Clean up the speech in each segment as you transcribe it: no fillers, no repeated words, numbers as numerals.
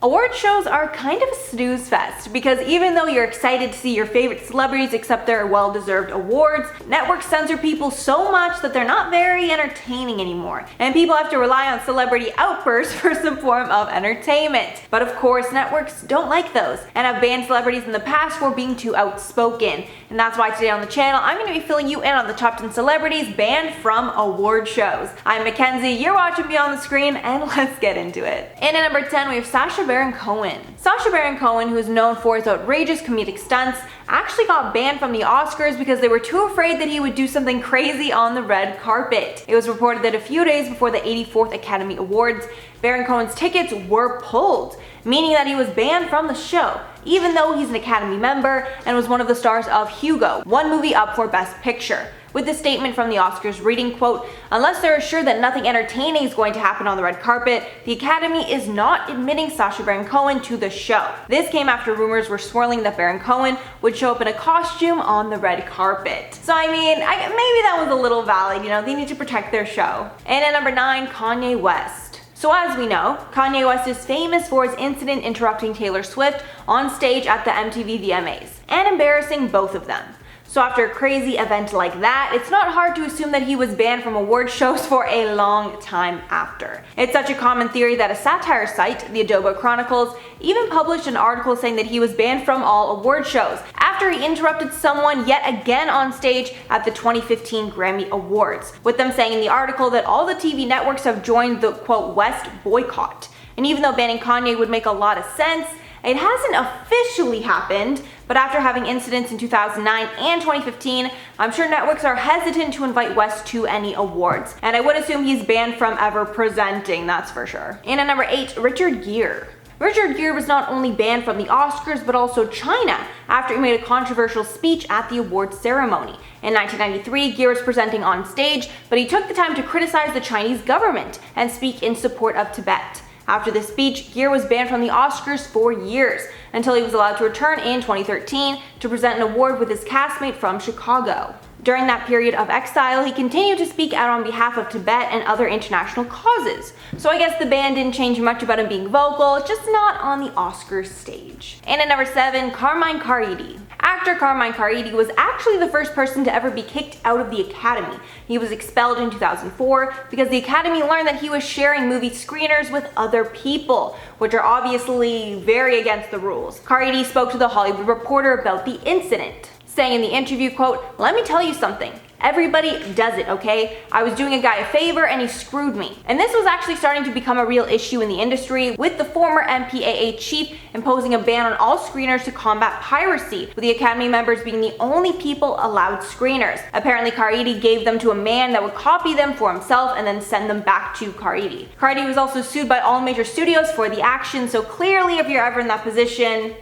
Award shows are kind of a snooze fest because even though you're excited to see your favorite celebrities accept their well-deserved awards, networks censor people so much that they're not very entertaining anymore, and people have to rely on celebrity outbursts for some form of entertainment. But of course, networks don't like those and have banned celebrities in the past for being too outspoken. And that's why today on the channel, I'm going to be filling you in on the top 10 celebrities banned from award shows. I'm Mackenzie, you're watching Beyond the Screen, and let's get into it. And at number 10, we have Sacha Cohen. Sacha Cohen, who is known for his outrageous comedic stunts, actually got banned from the Oscars because they were too afraid that he would do something crazy on the red carpet. It was reported that a few days before the 84th Academy Awards, Baron Cohen's tickets were pulled, meaning that he was banned from the show, even though he's an Academy member and was one of the stars of Hugo, one movie up for Best Picture. With the statement from the Oscars reading, quote, "Unless they're assured that nothing entertaining is going to happen on the red carpet, the Academy is not admitting Sacha Baron Cohen to the show." This came after rumors were swirling that Baron Cohen would show up in a costume on the red carpet. So I mean, maybe that was a little valid, they need to protect their show. And at number 9, Kanye West. So as we know, Kanye West is famous for his incident interrupting Taylor Swift on stage at the MTV VMAs, and embarrassing both of them. So after a crazy event like that, it's not hard to assume that he was banned from award shows for a long time after. It's such a common theory that a satire site, the Adobe Chronicles, even published an article saying that he was banned from all award shows after he interrupted someone yet again on stage at the 2015 Grammy Awards, with them saying in the article that all the TV networks have joined the, quote, West boycott. And even though banning Kanye would make a lot of sense, it hasn't officially happened, but after having incidents in 2009 and 2015, I'm sure networks are hesitant to invite West to any awards. And I would assume he's banned from ever presenting, that's for sure. And at number 8, Richard Gere. Richard Gere was not only banned from the Oscars, but also China after he made a controversial speech at the awards ceremony. In 1993, Gere was presenting on stage, but he took the time to criticize the Chinese government and speak in support of Tibet. After this speech, Gere was banned from the Oscars for years, until he was allowed to return in 2013 to present an award with his castmate from Chicago. During that period of exile, he continued to speak out on behalf of Tibet and other international causes. So I guess the ban didn't change much about him being vocal, just not on the Oscars stage. And at number 7, Carmine Caridi. Actor Carmine Caridi was actually the first person to ever be kicked out of the Academy. He was expelled in 2004 because the Academy learned that he was sharing movie screeners with other people, which are obviously very against the rules. Caridi spoke to The Hollywood Reporter about the incident, saying in the interview, quote, "Let me tell you something. Everybody does it, okay? I was doing a guy a favor and he screwed me." And this was actually starting to become a real issue in the industry, with the former MPAA chief imposing a ban on all screeners to combat piracy, with the Academy members being the only people allowed screeners. Apparently Caridi gave them to a man that would copy them for himself and then send them back to Caridi. Caridi was also sued by all major studios for the action, so clearly if you're ever in that position,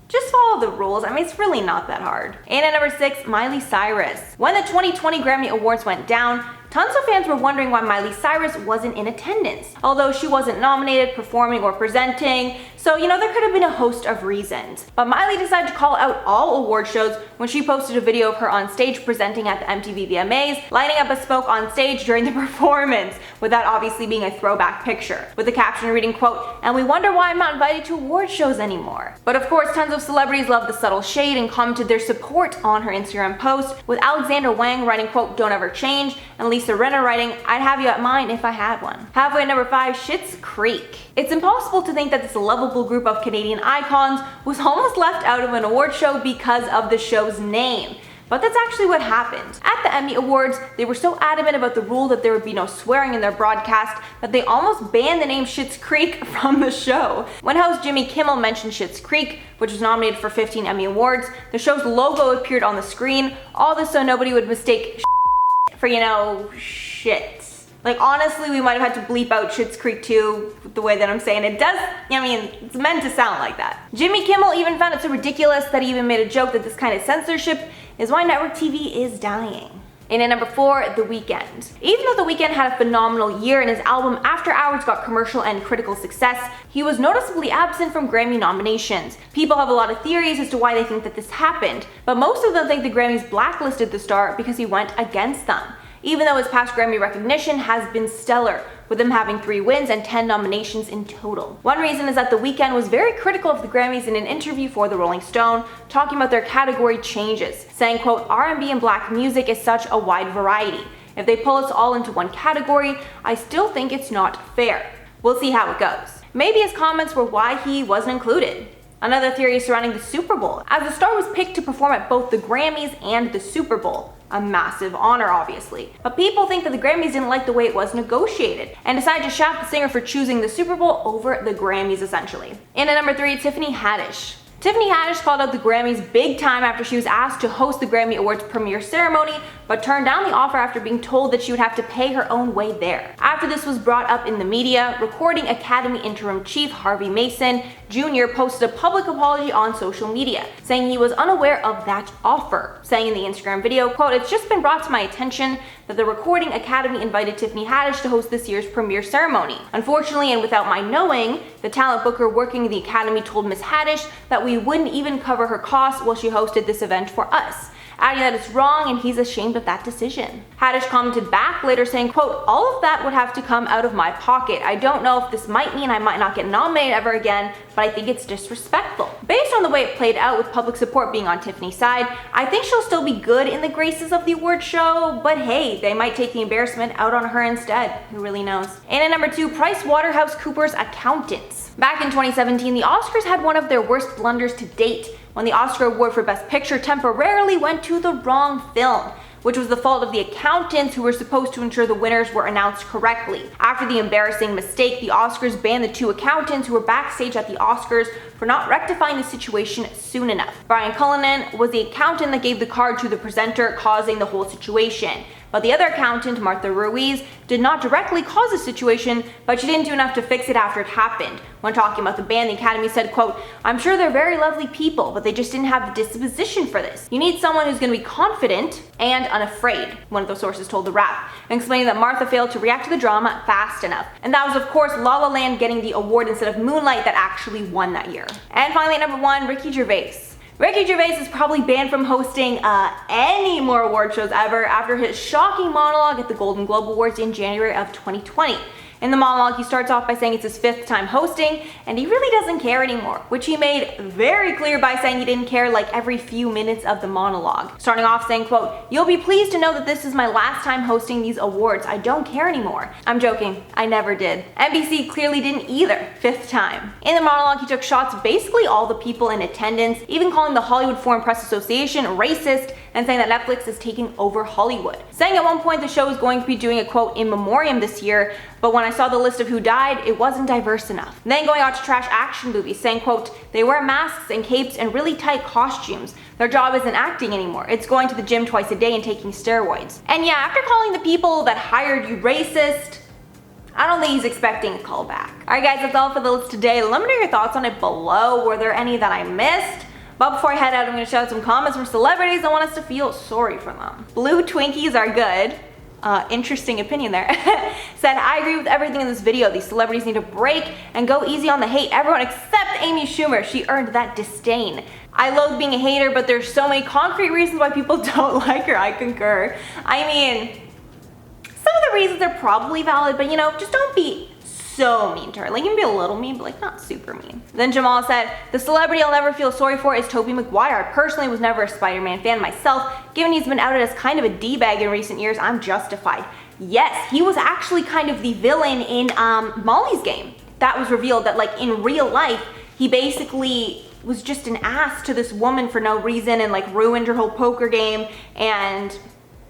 just follow the rules. I mean, it's really not that hard. And at number 6, Miley Cyrus. When the 2020 Grammy Awards went down, tons of fans were wondering why Miley Cyrus wasn't in attendance, although she wasn't nominated, performing, or presenting, so there could have been a host of reasons. But Miley decided to call out all award shows when she posted a video of her on stage presenting at the MTV VMAs, lighting up a smoke on stage during the performance, with that obviously being a throwback picture, with the caption reading, quote, "And we wonder why I'm not invited to award shows anymore." But of course, tons of celebrities loved the subtle shade and commented their support on her Instagram post, with Alexander Wang writing, quote, "Don't ever change," and Lisa Rinna writing, "I'd have you at mine if I had one." Halfway at number 5, Schitt's Creek. It's impossible to think that this lovable group of Canadian icons was almost left out of an award show because of the show's name. But that's actually what happened. At the Emmy Awards, they were so adamant about the rule that there would be no swearing in their broadcast that they almost banned the name Schitt's Creek from the show. When host Jimmy Kimmel mentioned Schitt's Creek, which was nominated for 15 Emmy Awards, the show's logo appeared on the screen, all this so nobody would mistake for, shit. Like, honestly, we might have had to bleep out Schitt's Creek too, the way that I'm saying it. It's meant to sound like that. Jimmy Kimmel even found it so ridiculous that he even made a joke that this kind of censorship is why network TV is dying. And at number 4, The Weeknd. Even though The Weeknd had a phenomenal year and his album After Hours got commercial and critical success, he was noticeably absent from Grammy nominations. People have a lot of theories as to why they think that this happened, but most of them think the Grammys blacklisted the star because he went against them. Even though his past Grammy recognition has been stellar, with him having 3 wins and 10 nominations in total. One reason is that The Weeknd was very critical of the Grammys in an interview for the Rolling Stone, talking about their category changes, saying, quote, R&B and black music is such a wide variety. If they pull us all into one category, I still think it's not fair. We'll see how it goes. Maybe his comments were why he wasn't included. Another theory is surrounding the Super Bowl, as the star was picked to perform at both the Grammys and the Super Bowl. A massive honor, obviously. But people think that the Grammys didn't like the way it was negotiated, and decided to shaft the singer for choosing the Super Bowl over the Grammys, essentially. In at number 3, Tiffany Haddish. Tiffany Haddish called out the Grammys big time after she was asked to host the Grammy Awards premiere ceremony, but turned down the offer after being told that she would have to pay her own way there. After this was brought up in the media, Recording Academy interim chief Harvey Mason Jr. posted a public apology on social media, saying he was unaware of that offer, saying in the Instagram video, quote, it's just been brought to my attention that the Recording Academy invited Tiffany Haddish to host this year's premiere ceremony. Unfortunately, and without my knowing, the talent booker working in the Academy told Ms. Haddish that we wouldn't even cover her costs while she hosted this event for us, adding that it's wrong and he's ashamed of that decision. Haddish commented back later saying, quote, all of that would have to come out of my pocket. I don't know if this might mean I might not get nominated ever again, but I think it's disrespectful. Based on the way it played out with public support being on Tiffany's side, I think she'll still be good in the graces of the award show, but hey, they might take the embarrassment out on her instead. Who really knows? And at number 2, PricewaterhouseCoopers accountants. Back in 2017, the Oscars had one of their worst blunders to date when the Oscar award for Best Picture temporarily went to the wrong film, which was the fault of the accountants who were supposed to ensure the winners were announced correctly. After the embarrassing mistake, the Oscars banned the 2 accountants who were backstage at the Oscars for not rectifying the situation soon enough. Brian Cullinan was the accountant that gave the card to the presenter, causing the whole situation. But the other accountant, Martha Ruiz, did not directly cause the situation, but she didn't do enough to fix it after it happened. When talking about the ban, the Academy said, quote, I'm sure they're very lovely people, but they just didn't have the disposition for this. You need someone who's going to be confident and unafraid, one of those sources told The Wrap, explaining that Martha failed to react to the drama fast enough. And that was, of course, La La Land getting the award instead of Moonlight that actually won that year. And finally, at number 1, Ricky Gervais. Ricky Gervais is probably banned from hosting any more award shows ever after his shocking monologue at the Golden Globe Awards in January of 2020. In the monologue, he starts off by saying it's his 5th time hosting, and he really doesn't care anymore, which he made very clear by saying he didn't care like every few minutes of the monologue. Starting off saying, quote, you'll be pleased to know that this is my last time hosting these awards. I don't care anymore. I'm joking. I never did. NBC clearly didn't either. 5th time. In the monologue, he took shots at basically all the people in attendance, even calling the Hollywood Foreign Press Association racist, and saying that Netflix is taking over Hollywood. Saying at one point the show is going to be doing a quote in memoriam this year, but when I saw the list of who died, it wasn't diverse enough. Then going on to trash action movies, saying, quote, they wear masks and capes and really tight costumes. Their job isn't acting anymore. It's going to the gym twice a day and taking steroids. And yeah, after calling the people that hired you racist, I don't think he's expecting a call back. Alright guys, that's all for the list today. Let me know your thoughts on it below. Were there any that I missed? But before I head out, I'm going to shout out some comments from celebrities that want us to feel sorry for them. Blue Twinkies are good. Interesting opinion there. Said, I agree with everything in this video. These celebrities need a break and go easy on the hate. Everyone except Amy Schumer. She earned that disdain. I loathe being a hater, but there's so many concrete reasons why people don't like her. I concur. I mean, some of the reasons are probably valid, but you know, just don't be so mean to her. Like, you can be a little mean, but like not super mean. Then Jamal said, the celebrity I'll never feel sorry for is Tobey Maguire. I personally was never a Spider-Man fan myself. Given he's been outed as kind of a D-bag in recent years, I'm justified. Yes, he was actually kind of the villain in Molly's Game. That was revealed that like in real life, he basically was just an ass to this woman for no reason and like ruined her whole poker game, and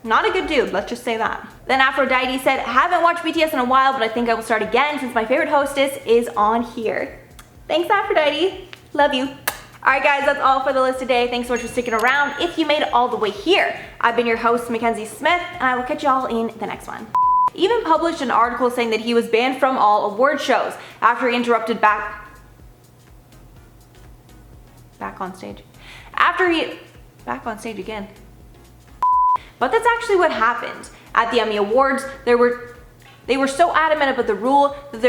not a good dude, let's just say that. Then Aphrodite said, haven't watched BTS in a while, but I think I will start again since my favorite hostess is on here. Thanks, Aphrodite. Love you. Alright guys, that's all for the list today. Thanks so much for sticking around. If you made it all the way here, I've been your host, Mackenzie Smith, and I will catch y'all in the next one. Even published an article saying that he was banned from all award shows after he interrupted back on stage. Back on stage again. But that's actually what happened. At the Emmy Awards, they were so adamant about the rule that